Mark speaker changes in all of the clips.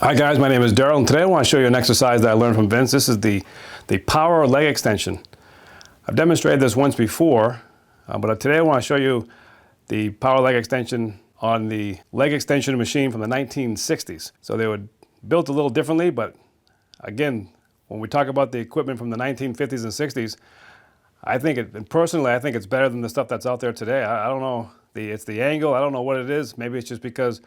Speaker 1: Hi guys, my name is Daryl, and today I want to show you an exercise that I learned from Vince. This is the power leg extension. I've demonstrated this once before, but today I want to show you the power leg extension on the leg extension machine from the 1960s. So they were built a little differently, but again, when we talk about the equipment from the 1950s and 60s, personally, I think it's better than the stuff that's out there today. I don't know, it's the angle, I don't know what it is. Maybe it's just because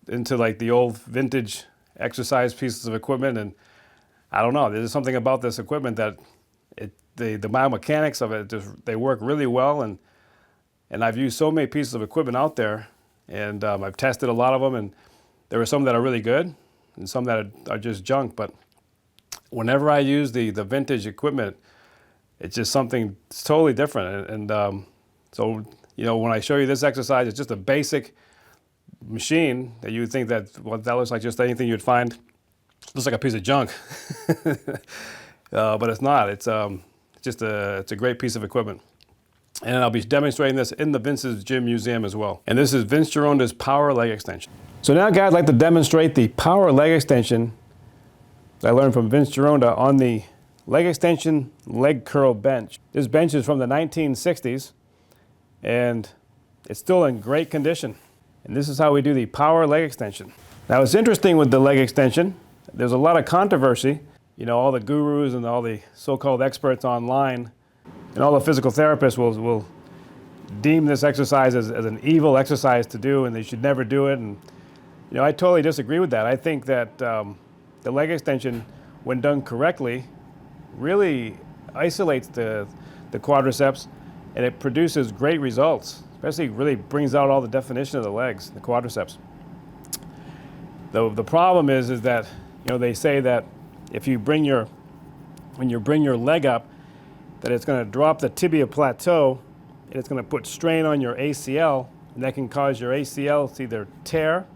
Speaker 1: into like the old vintage exercise pieces of equipment, and I don't know, there's something about this equipment that the biomechanics of it, they work really well, and I've used so many pieces of equipment out there, and I've tested a lot of them, and there are some that are really good and some that are just junk, but whenever I use the vintage equipment, it's just something totally different. And so, you know, when I show you this exercise, it's just a basic machine that you would think that, well, that looks like just anything you'd find. Looks like a piece of junk, but it's not. It's a great piece of equipment, and I'll be demonstrating this in the Vince's Gym Museum as well. And this is Vince Gironda's power leg extension. So now, guys, I'd like to demonstrate the power leg extension that I learned from Vince Gironda on the leg extension leg curl bench. This bench is from the 1960s, and it's still in great condition. And this is how we do the power leg extension. Now, it's interesting with the leg extension, there's a lot of controversy. You know, all the gurus and all the so-called experts online and all the physical therapists will deem this exercise as an evil exercise to do, and they should never do it. And, you know, I totally disagree with that. I think that the leg extension, when done correctly, really isolates the quadriceps, and it produces great results. Especially really brings out all the definition of the legs, the quadriceps. The problem is that, you know, they say that if you when you bring your leg up, that it's going to drop the tibia plateau, and it's going to put strain on your ACL, and that can cause your ACL to either tear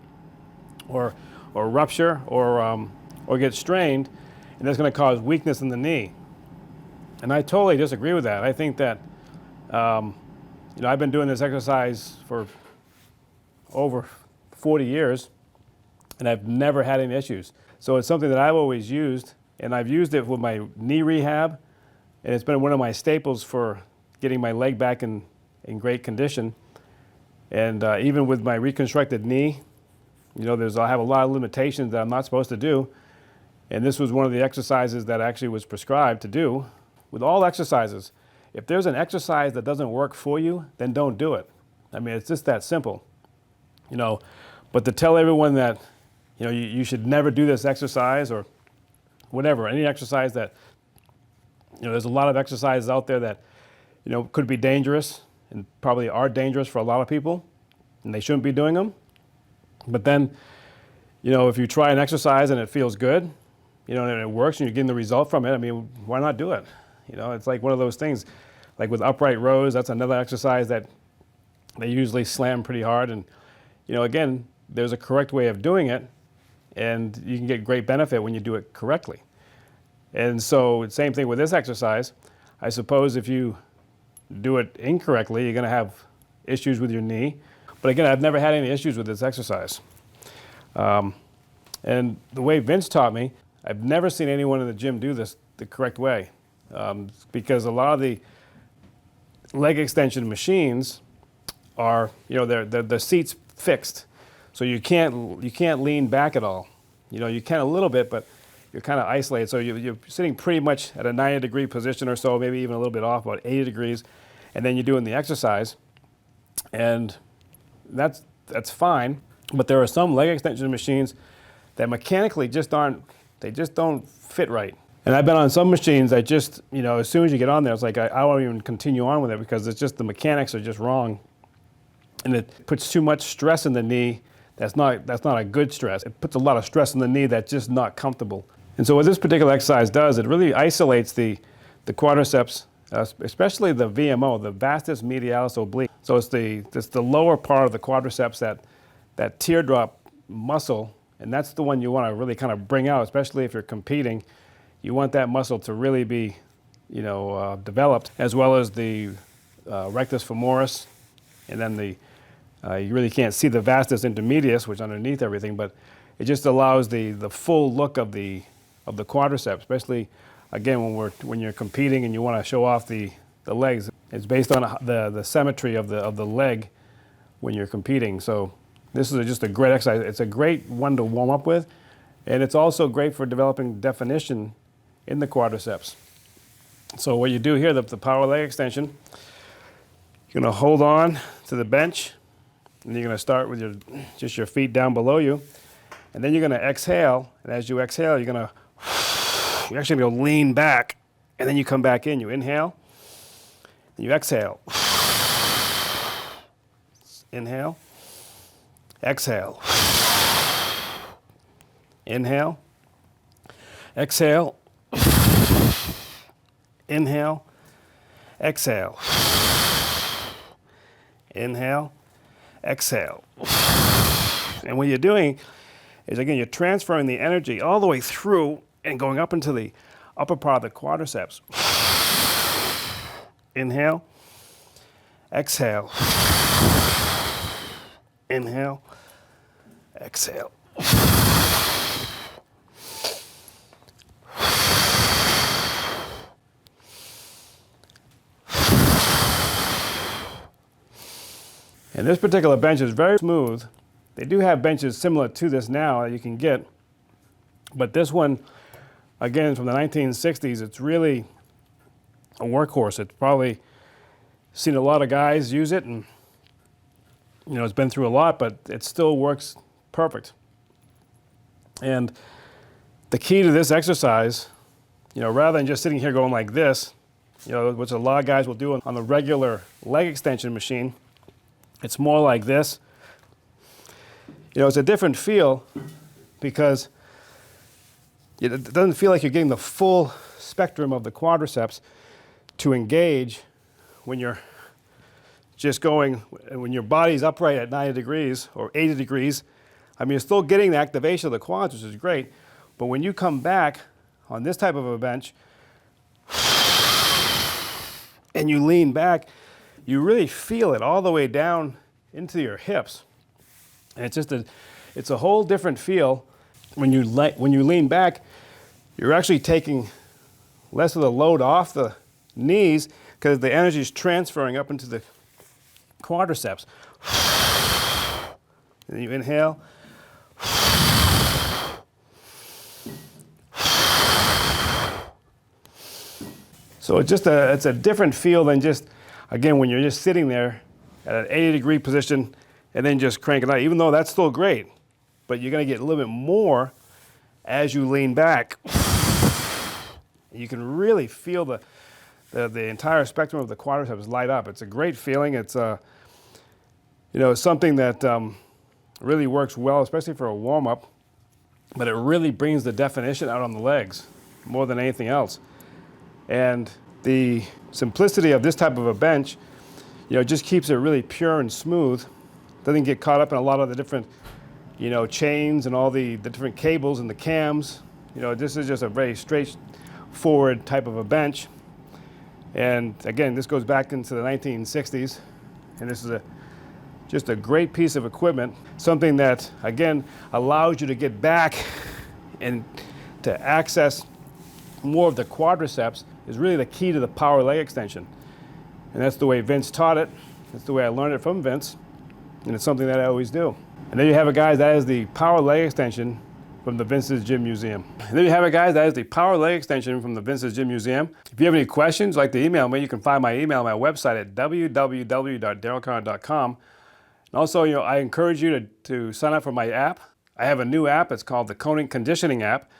Speaker 1: or rupture or get strained, and that's going to cause weakness in the knee. And I totally disagree with that. I think that you know, I've been doing this exercise for over 40 years, and I've never had any issues. So it's something that I've always used, and I've used it with my knee rehab, and it's been one of my staples for getting my leg back in great condition. And even with my reconstructed knee, you know, I have a lot of limitations that I'm not supposed to do, and this was one of the exercises that actually was prescribed to do. With all exercises, if there's an exercise that doesn't work for you, then don't do it. I mean, it's just that simple, you know. But to tell everyone that, you know, you should never do this exercise or whatever, any exercise that, you know, there's a lot of exercises out there that, you know, could be dangerous and probably are dangerous for a lot of people, and they shouldn't be doing them. But then, you know, if you try an exercise and it feels good, you know, and it works and you're getting the result from it, I mean, why not do it? You know, it's like one of those things, like with upright rows, that's another exercise that they usually slam pretty hard. And, you know, again, there's a correct way of doing it, and you can get great benefit when you do it correctly. And so, same thing with this exercise. I suppose if you do it incorrectly, you're going to have issues with your knee. But again, I've never had any issues with this exercise. And the way Vince taught me, I've never seen anyone in the gym do this the correct way. Because a lot of the leg extension machines are, you know, the seat's fixed, so you can't lean back at all. You know, you can a little bit, but you're kind of isolated. So you're sitting pretty much at a 90-degree position or so, maybe even a little bit off, about 80 degrees, and then you're doing the exercise, and that's fine. But there are some leg extension machines that mechanically just don't fit right. And I've been on some machines that just, you know, as soon as you get on there, it's like I won't even continue on with it because it's just the mechanics are just wrong. And it puts too much stress in the knee. That's not a good stress. It puts a lot of stress in the knee that's just not comfortable. And so what this particular exercise does, it really isolates the quadriceps, especially the VMO, the vastus medialis oblique. So it's the lower part of the quadriceps, that teardrop muscle, and that's the one you want to really kind of bring out, especially if you're competing. You want that muscle to really be, you know, developed, as well as the rectus femoris, and then you really can't see the vastus intermedius, which is underneath everything, but it just allows the full look of the quadriceps, especially again when you're competing and you want to show off the legs. It's based on the symmetry of the leg when you're competing. So this is just a great exercise. It's a great one to warm up with, and it's also great for developing definition in the quadriceps. So what you do here, the power leg extension, you're going to hold on to the bench, and you're going to start with just your feet down below you, and then you're going to exhale. And as you exhale, you're actually going to lean back, and then you come back in. You inhale, and you exhale. Inhale, exhale. Inhale, exhale. Inhale, exhale. Inhale, exhale. And what you're doing is, again, you're transferring the energy all the way through and going up into the upper part of the quadriceps. Inhale, exhale. Inhale, exhale. And this particular bench is very smooth. They do have benches similar to this now that you can get, but this one, again, from the 1960s, it's really a workhorse. It's probably seen a lot of guys use it, and it's been through a lot, but it still works perfect. And the key to this exercise, rather than just sitting here going like this, which a lot of guys will do on the regular leg extension machine, it's more like this. It's a different feel because it doesn't feel like you're getting the full spectrum of the quadriceps to engage when you're just going, when your body's upright at 90 degrees or 80 degrees. I mean, you're still getting the activation of the quads, which is great, but when you come back on this type of a bench and you lean back, you really feel it all the way down into your hips. And it's a whole different feel. When you lean back, you're actually taking less of the load off the knees because the energy is transferring up into the quadriceps. And you inhale. So it's a different feel than just, again, when you're just sitting there at an 80-degree position and then just cranking out, even though that's still great, but you're going to get a little bit more as you lean back. You can really feel the entire spectrum of the quadriceps light up. It's a great feeling. It's something that really works well, especially for a warm-up, but it really brings the definition out on the legs more than anything else. And the simplicity of this type of a bench, just keeps it really pure and smooth. Doesn't get caught up in a lot of the different, chains and all the different cables and the cams. This is just a very straightforward type of a bench. And again, this goes back into the 1960s. And this is just a great piece of equipment. Something that, again, allows you to get back and to access more of the quadriceps is really the key to the power leg extension. And that's the way Vince taught it. That's the way I learned it from Vince. And it's something that I always do. And there you have it, guys. That is the power leg extension from the Vince's Gym Museum. And there you have it, guys. That is the power leg extension from the Vince's Gym Museum. If you have any questions, like to email me, you can find my email on my website at www.darylcarr.com. And also, I encourage you to sign up for my app. I have a new app. It's called the Conditioning app.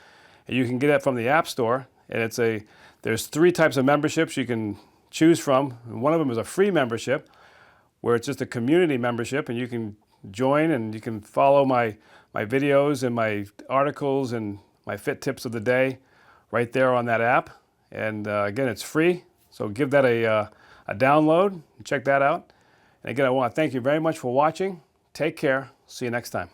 Speaker 1: And you can get it from the App Store. And there's 3 types of memberships you can choose from. And one of them is a free membership, where it's just a community membership, and you can join and you can follow my videos and my articles and my fit tips of the day right there on that app. And again, it's free, so give that a download and check that out. And again, I want to thank you very much for watching. Take care. See you next time.